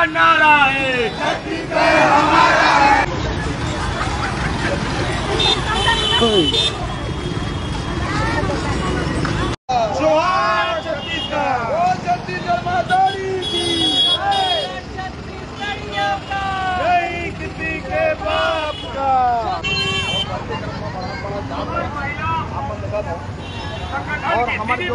का नारा है। जोहार छत्तीसगढ़, छत्तीसगढ़ मातारी की जय, किसी के बाप का। और हमारे जो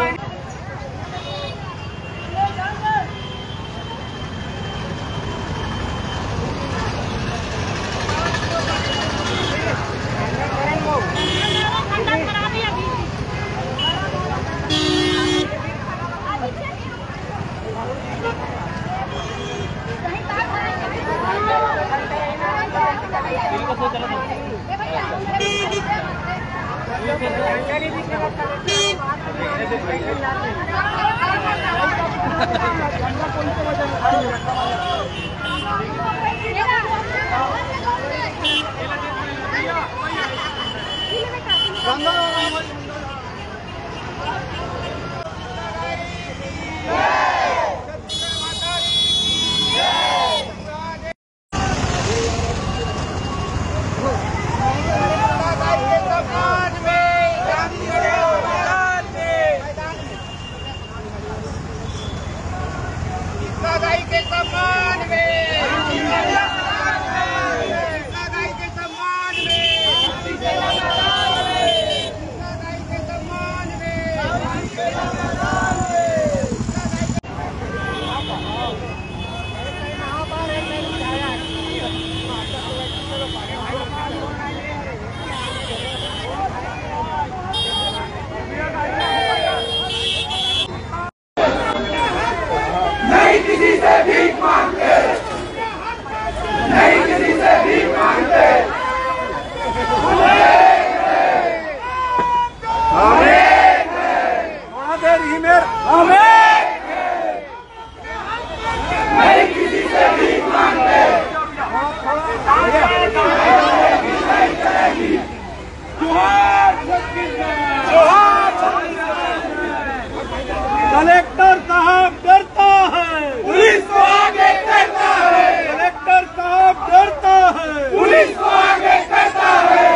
कलेक्टर साहब डरता है, पुलिस को आगे करता है। कलेक्टर साहब डरता है, पुलिस को आगे करता है।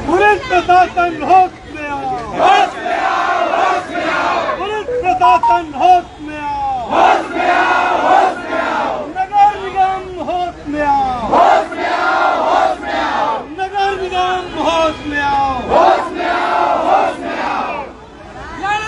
पुलिस प्रशासन होश में आओ, होश में आओ, होश में आओ। पुलिस प्रशासन होश में आओ, होश में आओ, होश में आओ। नगर निगम होश में आओ, होश में आओ, होश में आओ। नगर निगम होश में आओ, होश में आओ, होश में आओ।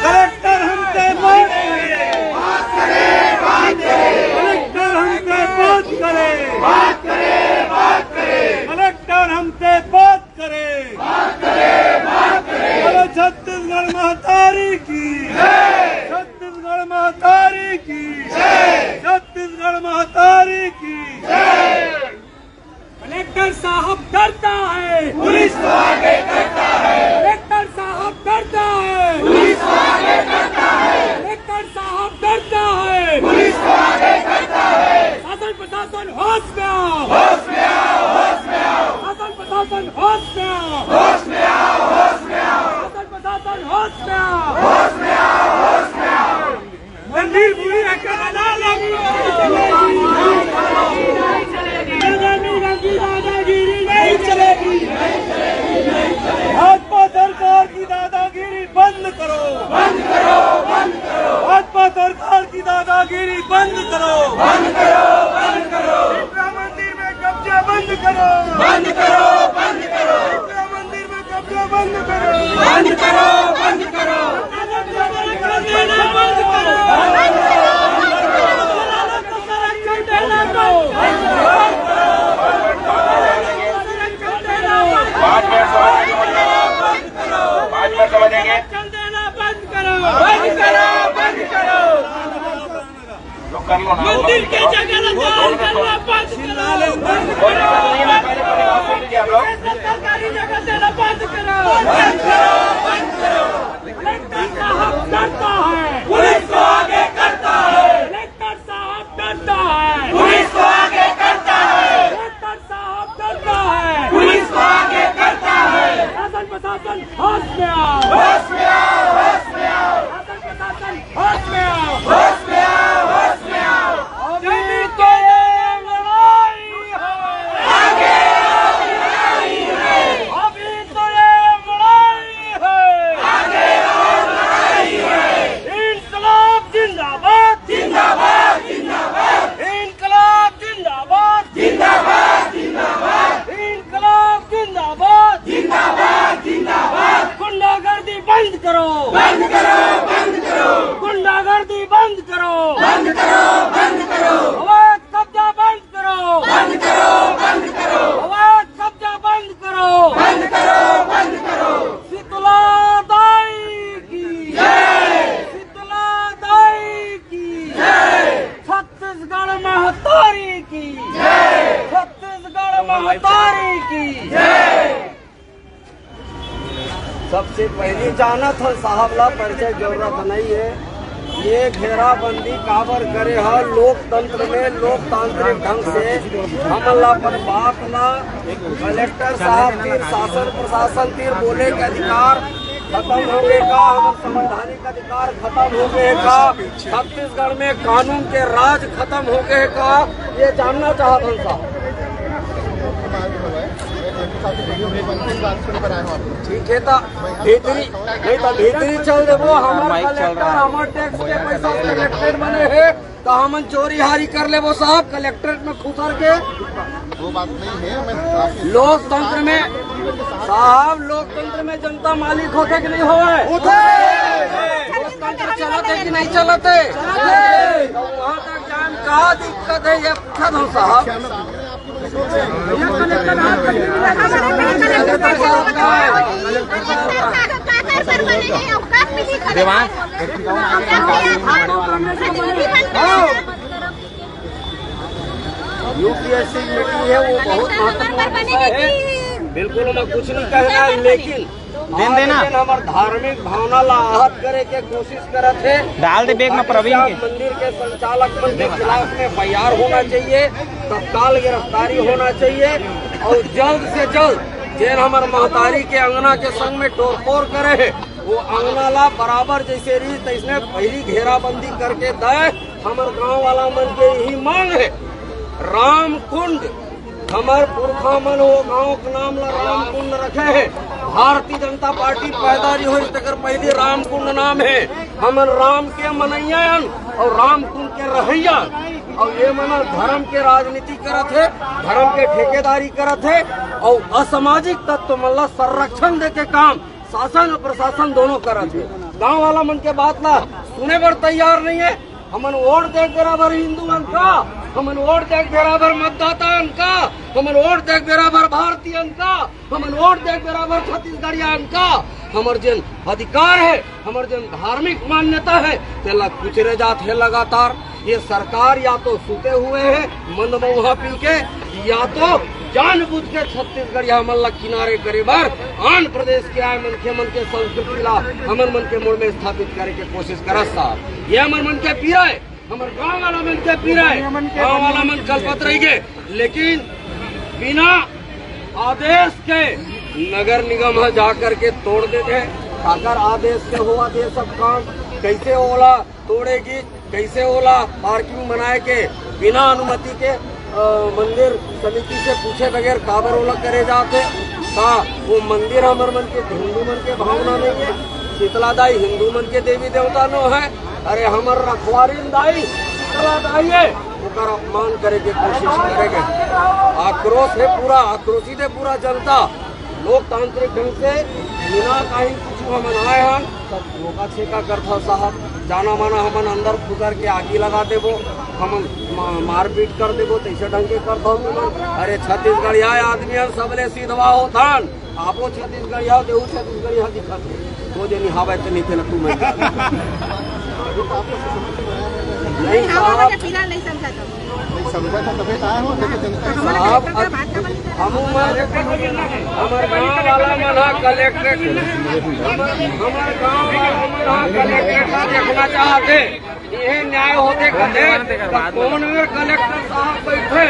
कलेक्टर हमसे बात करे, बात करे, बात करे। कलेक्टर हमसे बात करे, बात करे, बात करे। कलेक्टर हमसे बात करे, बात करे, बात करे। बोलो छत्तीसगढ़ महतारी की जय, छत्तीसगढ़ महतारी की जय, छत्तीसगढ़ महतारी की जय। कलेक्टर साहब डरता है, पुलिस को आगे करता है। कलेक्टर साहब डरता है, पुलिस को आगे करता है। कलेक्टर साहब डरता है, पुलिस को आगे करता है। शासन प्रशासन होश में आओ, होश में आओ, होश में आओ। शासन प्रशासन होश में आओ, होश में आओ, होश में आओ। शासन प्रशासन होश में आओ, होश में आओ, होश में आओ। मंदिर पूरी हत्या लागू दादागिरी नहीं चलेगी, नहीं चलेगी, नहीं चलेगी। भाजपा सरकार की दादागिरी बंद करो, बंद करो, बंद करो। भाजपा सरकार की दादागिरी बंद करो, बंद करो, बंद करो। राम मंदिर में कब्जा बंद करो, बंद करो, बंद करो। राम मंदिर में कब्जा बंद करो, बंद करो, बंद करो। समझेंगे, चल देना बंद करो, बंद करो, बंद करो। कर लो ना, मंदिर के जगह लगान करना बंद करो, बंद करो। सरकारी जगह देना बंद करो, बंद करो, बंद करो। कलेक्टर साहब डरता है, पुलिस को आगे करता है। कलेक्टर साहब डरता है, पुलिस को आगे करता है। कलेक्टर साहब डरता है, पुलिस को आगे करता है। शासन प्रशासन होश में आओ, होश में आओ, होश में आओ। शासन प्रशासन होश में आओ, होश में आओ, होश में आओ। सबसे पहले जानत है साहब ला परिचय जरूरत नहीं है। ये घेराबंदी काबर करे है लोकतंत्र में लोकतांत्रिक ढंग से हमला पर बात ला कलेक्टर साहब तीर शासन प्रशासन तीर बोले के अधिकार खत्म हो गए का, हमारे संवैधानिक अधिकार खत्म हो गए का, छत्तीसगढ़ में कानून के राज खत्म हो गए का, ये जानना चाहता हूँ साहब। ठीक है तो भीतरी नहीं तो भीतरी चल दे वो हमारे कलेक्टर हमारे टैक्स के पैसा कलेक्टेड बने है तो हम चोरी हारी कर ले वो साहब कलेक्ट्रेट में खुसर के। वो बात नहीं है। मैं लोकतंत्र में साहब लोकतंत्र में जनता मालिक होते कि नहीं होवे? लोकतंत्र चलते कि नहीं चलते? तो वहाँ तक जान का दिक्कत है ये पूछा था साहब। यूपीएससी मीटिंग है वो बहुत महत्वपूर्ण है, बिल्कुल मैं कुछ नहीं कहना, लेकिन दिन देना हमारे धार्मिक भावना ला आहत करे के कोशिश करत है। डाल दे बैग में प्रवीण के मंदिर के संचालक के खिलाफ में FIR होना चाहिए, तत्काल गिरफ्तारी होना चाहिए और जल्द से जल्द जेन हमारे महतारी के अंगना के संग में तोड़फोड़ करे है वो अंगना ला बराबर जैसे रही तैसने पहली घेराबंदी करके दे। हमारे गाँव वाला मन के यही मांग है। राम कुंड हमारे पुरखा मन वो गाँव के नाम ला राम कुंड रखे है। भारतीय जनता पार्टी पैदारी हुई तक पहले राम कुंड नाम है। हमन राम के मनैयन और राम कुंड के रहैया और ये मना धर्म के राजनीति करत है, धर्म के ठेकेदारी करत है और असामाजिक तत्व मतलब संरक्षण दे के काम शासन और प्रशासन दोनों करत है। गाँव वाला मन के बात ला सुने पर तैयार नहीं है। हमन वोट दे बराबर हिंदू का, हमन वोट दे बराबर मतदाता का, हमन वोट दे बराबर भारतीय का, हमन वोट दे बराबर छत्तीसगढ़िया का। हमर जन अधिकार है, हमर जन धार्मिक मान्यता है तेला कुचरे जात है लगातार। ये सरकार या तो सुते हुए है मंदमौहा पी के या तो जानबूझ के छत्तीसगढ़ या हमन ला किनारे करे बार आंध्र प्रदेश के आए मन के संस्कृति ला हमर मन के मूल में स्थापित करे के कोशिश करत साहब। ये हमर मन के पीरा है, हमर गाँव वाला मन के पीरा है, गाँव वाला मन कल्पत रही गए, लेकिन बिना आदेश के नगर निगम है जा करके तोड़ देते हैं। अगर आदेश से हुआ ये सब काम कैसे ओला तोड़ेगी, कैसे ओला पार्किंग बनाए के बिना अनुमति के मंदिर समिति से पूछे बगैर काबर ओला करे जाते का। वो मंदिर हमारे मन के हिंदू मन के भावना नहीं है। शीतला दाई हिंदू मन के देवी देवता नो है। अरे हमार रखवारी दाई शीतला दाई है उनका अपमान करे के कोशिश करेंगे। आक्रोश है पूरा, आक्रोशित है पूरा जनता। लोकतांत्रिक ढंग से बिना कहीं कुछ मनाए हम सब धोखा छेका करता साहब। जाना माना हमन अंदर खुदर के आगी लगा देबो, हम मारपीट कर देबो तैसे ढंग के करता हूँ। अरे छत्तीसगढ़िया आदमी सबले सीधवा होतान, आपो छत्तीसगढ़िया देहू छत्तीसगढ़िया दिखत तो जनी हवा तो नहीं थे ना तू नहीं समझा था तभी आया हूँ। साहब हमारे गाँव वाला मना कलेक्ट्रेट हमारे गाँव वाला कलेक्ट्रेट देखना चाहते ये न्याय होते कौन कलेक्टर साहब बैठे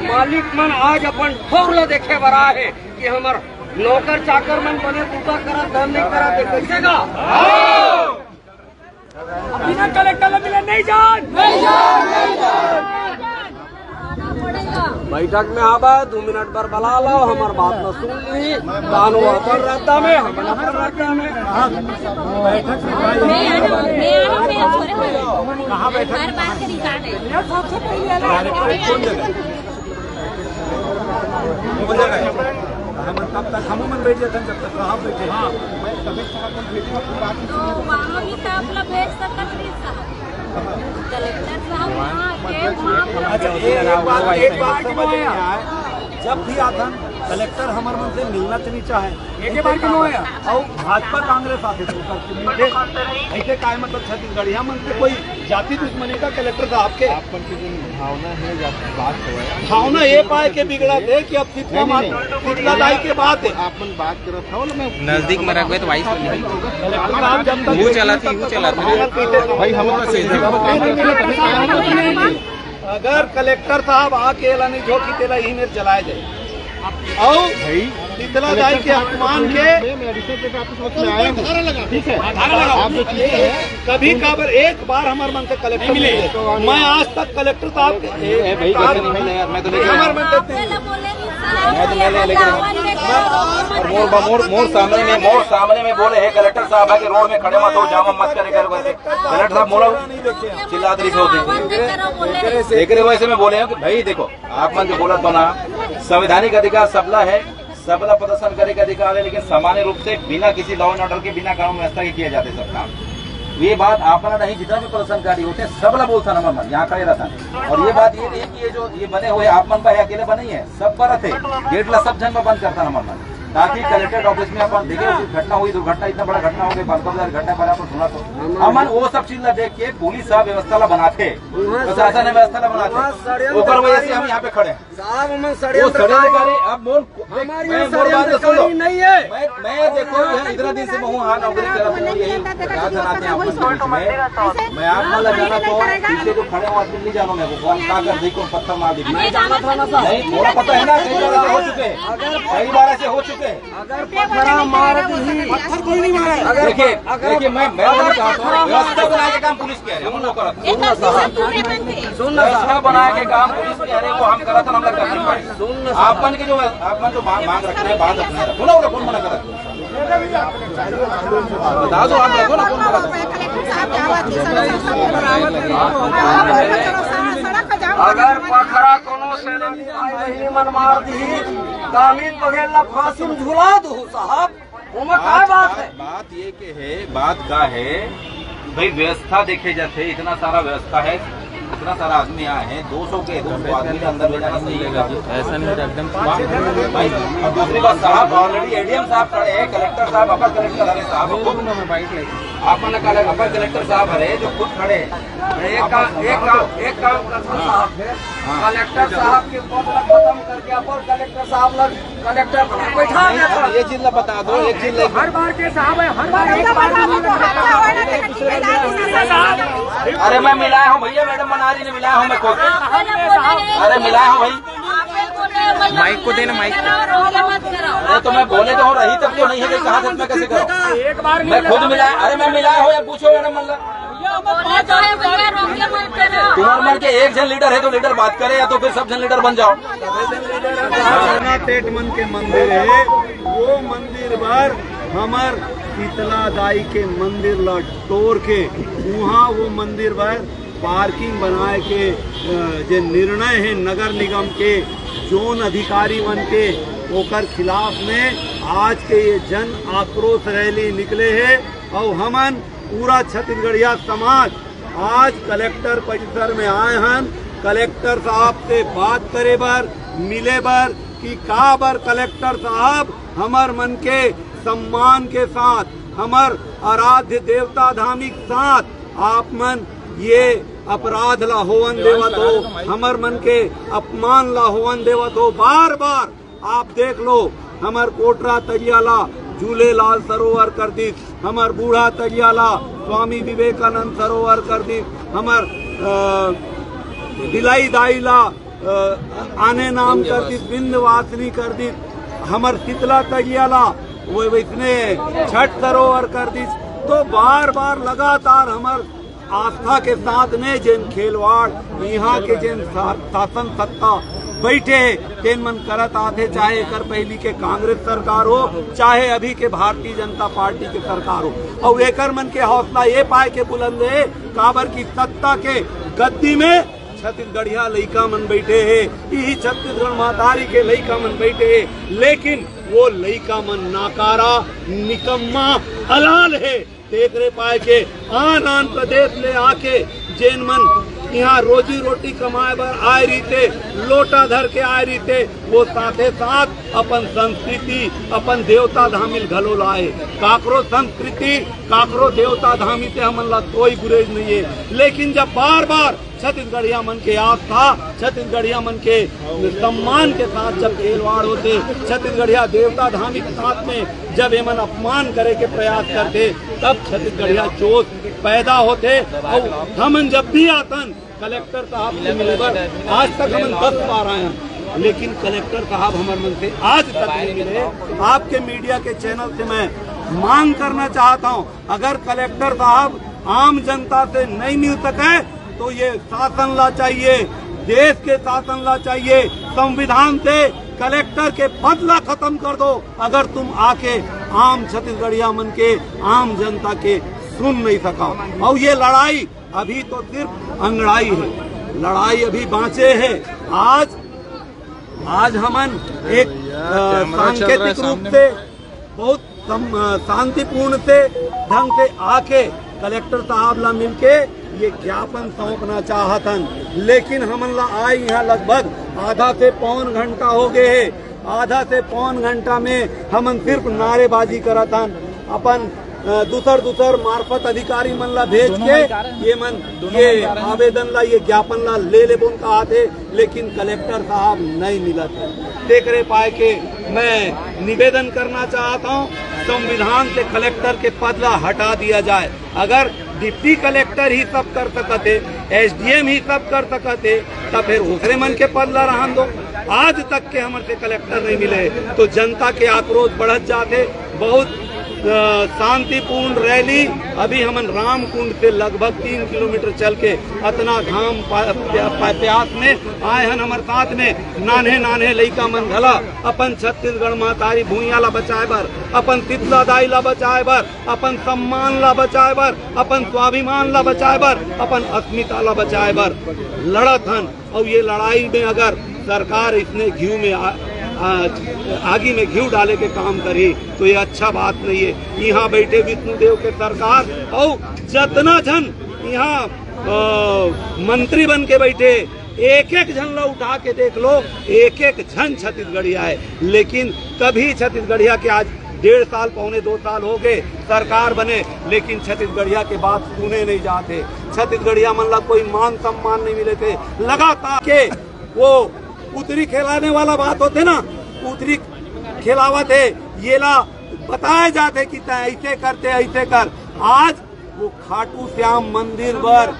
मालिक मन आज अपन ठोर देखे बरा है कि हमार नौकर चाकर मन बने पूजा करा धन नहीं करा दे कैसे का बिना कलेक्टर मिले नहीं जान बैठक में आवा 2 मिनट पर बुला लो हमार बात न सुन ली कानू अपन रहता में अपन रहता में बैठक कहाँ बैठक हम तब तक हम मन बैठ जाते जब तक कहाँ बैठे। हाँ वहाँ भी तो अपना भेज सकते कलेक्टर साहब। एक बात जब भी आता कलेक्टर हमारे मन से मिलना तो नहीं चाहे एक बार क्यों है और भाजपा कांग्रेस आते थे ऐसे काय मतलब छत्तीसगढ़ यहाँ मन से कोई जाति दुश्मनी का कलेक्टर साहब के भावना है बात है भावना ये पाए के बिगड़ा थे कि अब शीतलादाई के बाद आप बात कर रहा था मैं नजदीक में रख गए तो वाइस कलेक्टर साहब जब तक वो चला थी भाई हम अगर कलेक्टर साहब आके एला नहीं झोंकी तेला ही में चलाए जाए और शीतलादाई के अपमान के ठीक है कभी कभार एक बार हमारे मन से कलेक्टर मिले मैं आज तक कलेक्टर साहब मोर सामने में बोले है कलेक्टर साहब है कि रोड में खड़े मत हो जाम मत करे कलेक्टर साहब बोला चिल्लादरी से होते एक वैसे में बोले हैं कि भाई देखो आप मन जो बोला बना संवैधानिक अधिकार सबला है सबला प्रदर्शन करे का अधिकार है लेकिन सामान्य रूप से बिना किसी लॉ एंड ऑर्डर के बिना कानून व्यवस्था के किए जाते सब काम ये बात आपना नहीं जितना भी प्रदर्शनकारी होते सबला बोलता नंबर मन यहाँ खड़े रहता और ये बात ये नहीं कि ये जो ये बने हुए आप मन का अकेले बने ही है सब पर थे गेट ला सब जन में बंद करता नंबर मन ताकि कलेक्ट्रेट ऑफिस में अपन देखे घटना हुई दुर्घटना इतना बड़ा घटना हो गई घटना पर अपन सुना तो अमन वो सब चीज ला देख के पुलिस साहब व्यवस्था ला बनाते प्रशासन व्यवस्था ला बनाते ऊपर वजह से हम यहाँ पे खड़े अब नहीं है मैं देखो इतना दिन से मैं हाँ नौकरी कर रहा हूँ यही जनाते हैं मैं आप ना लगाना तो पीछे जो खड़े हो आदमी नहीं जानो मैं वो कौन क्या कर दी कौन पत्थर मार दी मैं जाना था ना नहीं थोड़ा पता है ना कई बार हो चुके कई बार ऐसे हो चुके अगर पत्थर मार दी पत्थर कोई नहीं मारा देखिए मैं व्यवस्था बनाए के काम पुलिस कह रहे हम लोग करते व्यवस्था बनाए के काम पुलिस कह रहे वो हम करा था हम लोग करते आपन के जो आपन जो मांग रखना है बात रखना है रखो ना कौन मना कर बता दो आप रखो ना कौन मना अगर पखरा कोनो से नहीं मन मार दी कामीन बगैर फांसी में झुला दो साहब बात ये के है बात का है भाई व्यवस्था देखे जाते इतना सारा व्यवस्था है इतना सारा आदमी आए हैं 200 आदमी के अंदर ले जाना सही है ऐसा नहीं एकदम भाई दूसरी बात साहब ऑलरेडी एडीएम साहब खड़े हैं कलेक्टर साहब अपर कलेक्टर हरे साहब अपन अपर कलेक्टर साहब हरे जो खुद खड़े एक काम साहब कलेक्टर साहब के पद खत्म करके अपर कलेक्टर साहब लग कलेक्टर बैठा ये चीज बता दो एक चीज हर बार के साहब है हर बार अरे मैं मिलाया हूँ भैया मैडम मनारी ने मिलाया हूँ मैं खुद अरे मिलाया हूँ भाई माइक को देना माइक अरे तो मैं बोले तो रही तब तो नहीं है कहा था मैं कैसे करूँ एक बार मैं खुद मिलाया अरे मैं मिलाया हूँ या पूछो मैडम मतलब तुम्हारे मन के एक जन लीडर है तो लीडर बात करे या तो फिर सब जन लीडर बन जाओ तेट मन के मंदिर है वो मंदिर भर हमार शीतलादाई के मंदिर ला तोड़ के वहाँ वो मंदिर भर पार्किंग बनाए के जो निर्णय है नगर निगम के जोन अधिकारी बन के ओकर खिलाफ में आज के ये जन आक्रोश रैली निकले है और हमन पूरा छत्तीसगढ़िया समाज आज कलेक्टर परिसर में आए हैं कलेक्टर साहब से बात करे बर मिले बर कि का बर कलेक्टर साहब हमार मन के सम्मान के साथ हमार आराध्य देवता धामिक साथ आप मन ये अपराध ला होवन देवत हो हमार मन के अपमान ला होवन देवत हो बार बार आप देख लो हमार कोटरा तजियाला झूलेलाल सरोवर कर दी हमार बूढ़ा तजियाला स्वामी विवेकानंद सरोवर कर दी हमार दिलाई दाईला आने नाम कर दी विंध्यवासिनी कर दी हमार शीतला तजियाला वो इसने छठ सरोवर कर दी तो बार बार लगातार हमार आस्था के साथ में जिन खेलवाड़ यहाँ के जिन शासन सत्ता बैठे तेन मन करत आते चाहे कर पहली के कांग्रेस सरकार हो चाहे अभी के भारतीय जनता पार्टी के सरकार हो और एकर मन के हौसला ये पाए के बुलंद है काबर की सत्ता के गद्दी में छत्तीसगढ़िया लइका मन बैठे है यही छत्तीसगढ़ महतारी के लइका मन बैठे है लेकिन वो लइका मन नाकारा निकम्मा हलाल है देख रहे पाए के आन प्रदेश ले आके जैन मन यहाँ रोजी रोटी कमाए बर आए रही थे, लोटा धर के आए रही थे, वो साथे साथ अपन संस्कृति अपन देवता धामिल घलो लाए। काकरो संस्कृति काकरो देवता धामी से हमन ला कोई गुरेज नहीं है, लेकिन जब बार बार छत्तीसगढ़िया मन के आस्था, छत्तीसगढ़िया मन के सम्मान के साथ जब खेलवाड़ होते, छत्तीसगढ़िया देवता धामी के साथ में जब एमन अपमान करे के प्रयास करते, तब छत्तीसगढ़िया जोश पैदा होते। और हमन जब भी आतन कलेक्टर साहब से मिलकर आज तक हमन 10 बार आए हैं, लेकिन कलेक्टर साहब हमारे मन से आज तक नहीं मिले। आपके मीडिया के चैनल से मैं मांग करना चाहता हूं, अगर कलेक्टर साहब आम जनता से नहीं मिल सके तो ये शासन ला चाहिए, देश के शासन ला चाहिए, संविधान से कलेक्टर के पद ला खत्म कर दो अगर तुम आके आम छत्तीसगढ़िया मन के आम जनता के सुन नहीं सका। और ये लड़ाई अभी तो सिर्फ अंगड़ाई है, लड़ाई अभी बाँचे है। आज हमन एक सांकेतिक रूप से बहुत शांतिपूर्ण से ढंग से आके कलेक्टर साहब ला मिलके ये ज्ञापन सौंपना चाहतन, लेकिन हमन ला आए यहाँ लगभग आधा से पौन घंटा हो गए है। आधा से पौन घंटा में हमन सिर्फ नारेबाजी करतन, अपन दूसर मार्फत अधिकारी मन ला भेज के ये आवेदन ला ये ज्ञापन ला ले बोन कहा थे, लेकिन कलेक्टर साहब नहीं मिला थे। देख रहे पाए के मैं निवेदन करना चाहता हूँ, संविधान से कलेक्टर के पद ला हटा दिया जाए। अगर डिप्टी कलेक्टर ही सब कर सकते, SDM ही सब कर सकते, तब फिर दूसरे मन के पद ला रहन दो। आज तक के हमारे से कलेक्टर नहीं मिले तो जनता के आक्रोश बढ़त जाते। बहुत शांतिपूर्ण रैली अभी हमन रामकुंड से लगभग 3 किलोमीटर चल के अतना घाम प्यास में आए हन। हमारे साथ में नान्हे लइका मन घला अपन छत्तीसगढ़ महतारी भूइया ला बचाए बर, अपन तितला दाई ला बचाए बर, अपन सम्मान ला बचाए बर, अपन स्वाभिमान ला बचाए बर, अपन अस्मिता ला बचाए बर लड़त हन। और ये लड़ाई में अगर सरकार इसने घी में आगी में घी डाले के काम करी तो ये अच्छा बात नहीं है। यहाँ बैठे विष्णुदेव के सरकार और जितना जन यहाँ मंत्री बन के बैठे, एक जन ला उठा के देख लो, एक जन छत्तीसगढ़िया है, लेकिन कभी छत्तीसगढ़िया के आज 1.5 साल पौने 2 साल हो गए सरकार बने, लेकिन छत्तीसगढ़िया के बात सुने नहीं जाते। छत्तीसगढ़िया मन ला कोई मान सम्मान नहीं मिले थे। लगातार के वो उतरी खिलाने वाला बात होते ना, उतरी खिलावत है, ये ला बताए जाते कि ऐसे करते ऐसे कर। आज वो खाटू श्याम मंदिर बर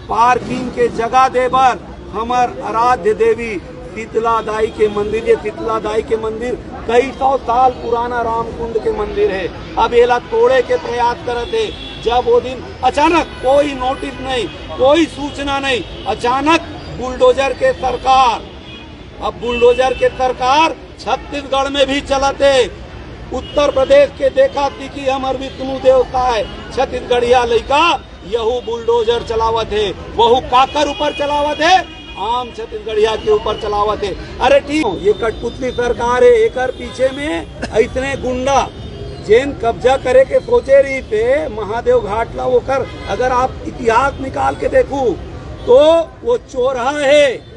पार्किंग के जगह दे बर हमार आराध्य देवी शीतला दाई के मंदिर, ये शीतला दाई के मंदिर कई 100 साल पुराना रामकुंड के मंदिर है, अब ये ला तोड़े के प्रयास करते। जब वो दिन अचानक कोई नोटिस नहीं, कोई सूचना नहीं, अचानक बुलडोजर के सरकार, अब बुलडोजर के सरकार छत्तीसगढ़ में भी चलाते। उत्तर प्रदेश के देखा थी कि हमार विष्णु देवता है, छत्तीसगढ़िया लड़का यहू बुलडोजर चलावत है, वहू काकर ऊपर चलावत है, आम छत्तीसगढ़िया के ऊपर चलावत है। अरे ठीक, ये कठपुतली सरकार है, एक पीछे में इतने गुंडा जेन कब्जा करे के सोचे रही थे महादेव घाट ला, वो कर अगर आप इतिहास निकाल के देखू तो वो चोरहा है,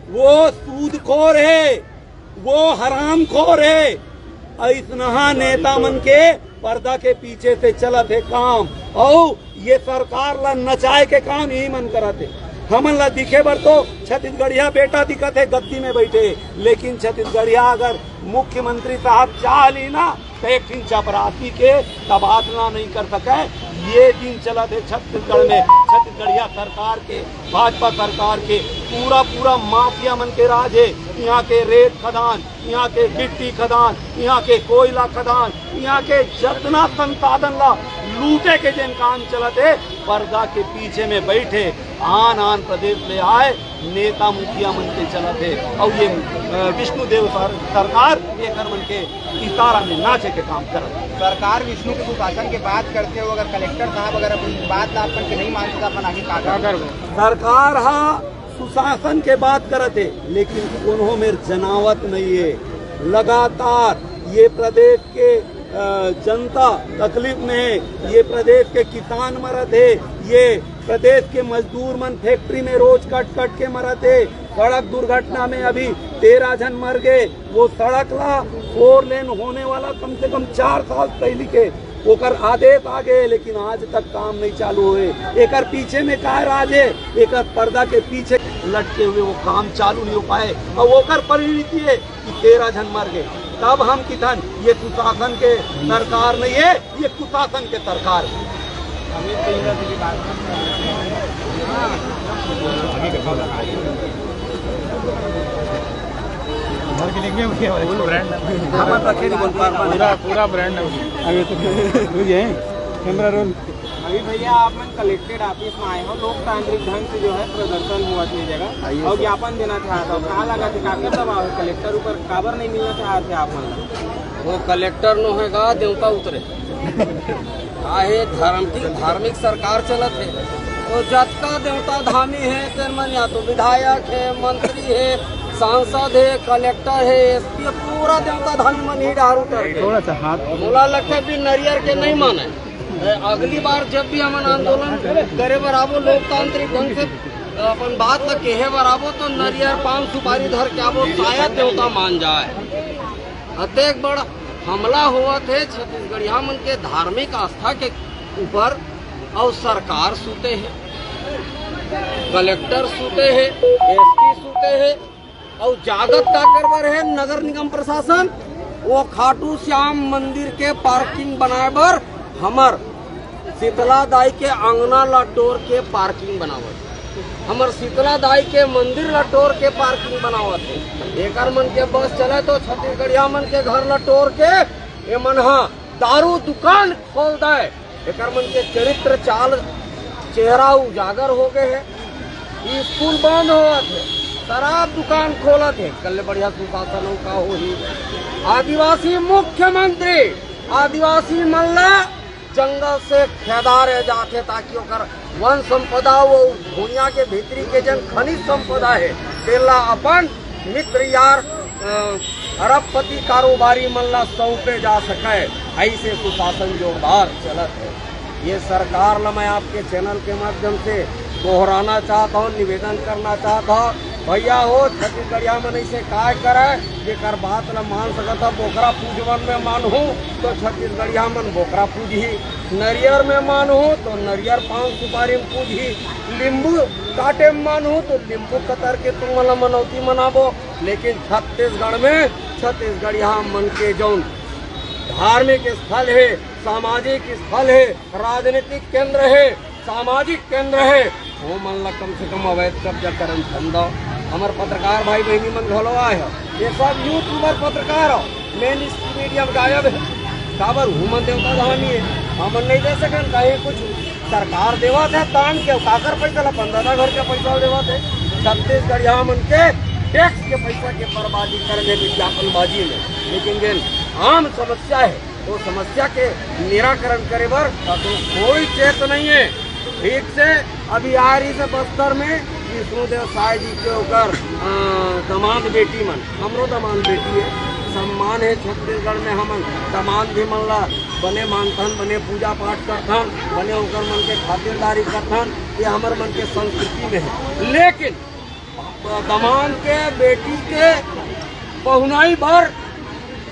वो सूदखोर है, वो हरामखोर है। ऐसनहा नेता मन के पर्दा के पीछे से चलत है काम, और ये सरकार ला नचाए के काम यही मन करत है। हमन ला दिखे बर तो छत्तीसगढ़िया बेटा दिखत है गद्दी में बैठे, लेकिन छत्तीसगढ़िया अगर मुख्यमंत्री साहब चाह ली ना तो एक दिन चपरासी के तबादला नहीं कर सके। ये दिन चला थे छत्तीसगढ़ में, छत्तीसगढ़िया सरकार के, भाजपा सरकार के पूरा माफिया मन के राज है। यहाँ के रेत खदान, यहाँ के गिट्टी खदान, यहाँ के कोयला खदान, यहाँ के जितना संसाधन ला लूटे के जिन काम चलते, पर्दा के पीछे में बैठे आन प्रदेश ले आए नेता मुखिया मन के चलते। और ये विष्णुदेव सरकार एक मन के इशारा में नाचे के काम करते। सरकार विष्णु के सुशासन के बात करते हो, अगर कलेक्टर साहब अगर अपनी बात ला अपन के नहीं मानते तो अपन आगे क्या करेंगे? सरकार सुशासन के बात करते, लेकिन उन्हों में जनावत नहीं है। लगातार ये प्रदेश के जनता तकलीफ में है, ये प्रदेश के किसान मरत है, ये प्रदेश के मजदूर मन फैक्ट्री में रोज कट के मरत है। सड़क दुर्घटना में अभी 13 जन मर गए। वो सड़क ला 4 लेन होने वाला कम से कम 4 साल पहले के ओकर आदेश आ गए, लेकिन आज तक काम नहीं चालू हुए। एक पीछे में का राज है, एक पर्दा के पीछे लटके हुए वो काम चालू नहीं हो पाए और ओकर परिणति है कि 13 जन मर गए। तब हम किधन, ये कुशासन के सरकार नहीं है, ये कुशासन के सरकार है। पूरा ब्रांड कैमरा रोल। अभी भैया आप मन कलेक्टेड ऑफिस में आए हो, लोकतांत्रिक ढंग से जो है प्रदर्शन हुआ थी जगह और ज्ञापन देना चाहता हूँ। कहाँ लगा थे काफी दबाव है, कलेक्टर ऊपर काबर नहीं मिलना चाहते आप मन? वो कलेक्टर नो हैगा देवता उतरे आहे धार्मिक सरकार चलत है, तो जतका देवता धामी है तेन मन या तो विधायक है, मंत्री है, सांसद है, कलेक्टर है, एसपी, पूरा देवता धामी मन ही डार उतर थोड़ा सा हाथ बोला लगता भी नरियर के नहीं माने। अगली बार जब भी हम आंदोलन करे बराबो लोकतांत्रिक ढंग से अपन बात ल कहे बराबो तो नरियर पान सुपारी धर के आवो, शायद देवता मान जाए। अतेक बड़ा हमला हुआ थे छत्तीसगढ़िया मन के धार्मिक आस्था के ऊपर और सरकार सूते है, कलेक्टर सूते है, एसपी सूते है और जागत का करवर है नगर निगम प्रशासन। वो खाटू श्याम मंदिर के पार्किंग बनाए बर हमर शीतला दाई के आंगना लटोर के पार्किंग बनावत, हमर शीतला दाई के मंदिर लटोर के पार्किंग बनावत है। एक मन के बस चले तो छत्तीसगढ़िया मन के घर लटोर के ये मन दारू दुकान खोल दे। एक मन के चरित्र चाल चेहरा उजागर हो गए है, स्कूल बंद हुआ थे, शराब दुकान खोला थे, कल बढ़िया सुशासन का हो ही। आदिवासी मुख्यमंत्री आदिवासी मल्ला जंगल से खेदारे जाते ताकि ओकर वन संपदा वो दुनिया के भीतरी के जन खनिज संपदा है तेला अपन मित्र यार अरबपति कारोबारी मल्ला सौंपे जा सके। ऐसे सुशासन जोरदार चलत है। ये सरकार ला मैं आपके चैनल के माध्यम से दोहराना चाहता हूँ, निवेदन करना चाहता हूँ, भैया हो छत्तीसगढ़िया मन ऐसे काय करे जेकर बात न मान सकता बोकरा पूजवन में मानू तो छत्तीसगढ़िया मन बोकरा पूजी, नरियर में मानू तो नरियर पान सुपारी में पूजी, नींबू काटे में मानू तो नींबू कतर के तुम मला मनौती मनाबो। लेकिन छत्तीसगढ़ में छत्तीसगढ़िया मन के जौन धार्मिक स्थल है, सामाजिक स्थल है, राजनीतिक केंद्र है, सामाजिक केंद्र है, वो मन ला कम से कम अवैध कब्जा करन धंधा। हमारे पत्रकार भाई बहनी मन घलो आए हो, ये सब यूट्यूबर पत्रकार हो, मेन मीडिया में गायब है। काबर हुमन देवता धामी है, हमन नहीं दे सकन कहीं कुछ सरकार देवत है तान के काकर पैसा ला 15 घर के पैसा देवत है। छत्तीसगढ़िया मन के टैक्स के पैसा के बर्बादी करने विज्ञापनबाजी में। लेकिन जो आम समस्या है वो समस्या के निराकरण करे बर तो कोई चेत नहीं है ठीक से। अभी आ रही से बस्तर में विष्णुदेव साय जी के ओकर दमाद बेटी मन, हमरो दमाद बेटी है, सम्मान है छत्तीसगढ़ में। हमन दमाद भी मन ला बने मानथन, बने पूजा पाठ करथन, बने ओकर मन के खातिरदारी करथन, ये हमर मन के संस्कृति में है। लेकिन दमाद के बेटी के पहुनाई भर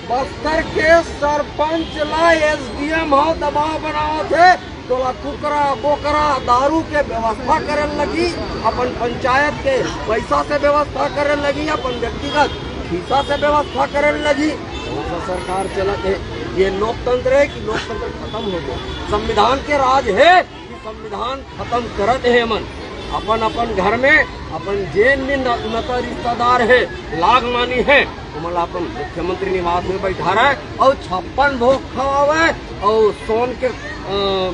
बस्तर के सरपंच ला एसडीएम हो दबाव बनाओ थे तो कुकरा बोकरा दारू के व्यवस्था करे लगी, अपन पंचायत के पैसा से व्यवस्था करे लगी, अपन व्यक्तिगत खीसा से व्यवस्था करे लगी। तो सरकार चलत है। ये लोकतंत्र है कि लोकतंत्र खत्म हो गया? संविधान के राज है कि संविधान खत्म करत है। मन अपन अपन घर में अपन जेन भी नता रिश्तेदार है लाग मानी है मतलब अपन मुख्यमंत्री निवास में बैठा रहा है और 56 भोग खवावे और सोन के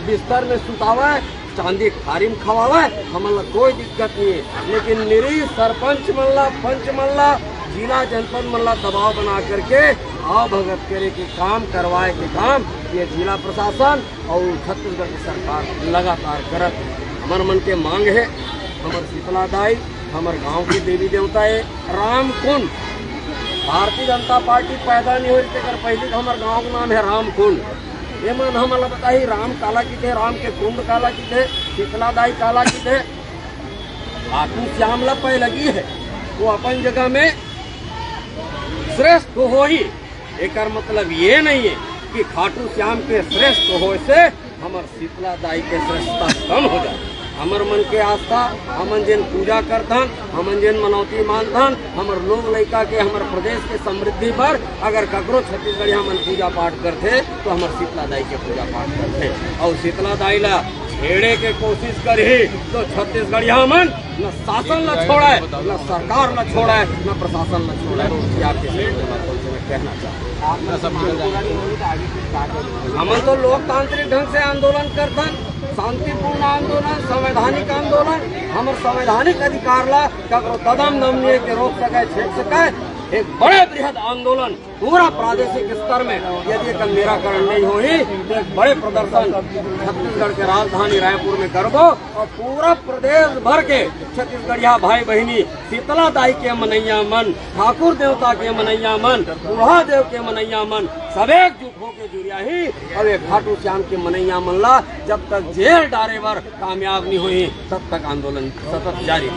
बिस्तर में सुतावा है, चांदी खारी में खवावा है, हमला कोई दिक्कत नहीं है। लेकिन निरी सरपंच मल्ला पंच मल्ला जिला जनपद मल्ला दबाव बना करके आओ भगत करे के काम करवाए के काम ये जिला प्रशासन और छत्तीसगढ़ की सरकार लगातार करत। हमार मन के मांग है, हमार शीतला दाई हमार गांव की देवी देवता है, राम कुंड भारतीय जनता पार्टी पैदा नहीं हुई तेकर पहले तो हमारे गाँव का नाम है रामकुंड। ये मन हमारा बताई राम काला की थे, राम के कुंड काला की थे, शीतला दाई काला की थे। खाटू श्याम लपय लगी है वो अपन जगह में श्रेष्ठ हो ही। एक मतलब ये नहीं है कि खाटू श्याम के श्रेष्ठ हो से हमार शीतला दाई के श्रेष्ठता कम हो जाए। हमर मन के आस्था हमन जिन पूजा करथन, हमन जिन मनौती मानथन, हमर लोग लड़का के हमर प्रदेश के समृद्धि पर अगर ककरो छत्तीसगढ़ी हमन पूजा पाठ करते तो हमर शीतला दाई के पूजा पाठ करते। और शीतला दाई ला छेड़े के कोशिश करे तो छत्तीसगढ़िया मन न शासन न छोड़े, न सरकार न छोड़े, न प्रशासन न छोड़े। आपके कहना चाहते हमन तो लोकतांत्रिक ढंग से आंदोलन करथन, शांतिपूर्ण आंदोलन, संवैधानिक आंदोलन। हमारे संवैधानिक अधिकार ला ककरो कदम दम नहीं के रोक सके, छेक सके। एक बड़े बृहद आंदोलन पूरा प्रादेशिक स्तर में यदि एक निराकरण नहीं होई तो एक बड़े प्रदर्शन छत्तीसगढ़ के राजधानी रायपुर में करबो और पूरा प्रदेश भर के छत्तीसगढ़िया भाई बहनी शीतला दाई के मनैया मन, ठाकुर देवता के मनैया मन, बूढ़ा देव के मनैया मन सब एकजुट होके जुड़िया ही। और एक खाटू श्याम के मनैया मन ला जब तक जेल डारे बर कामयाब नहीं हुई तब तक आंदोलन सतत जारी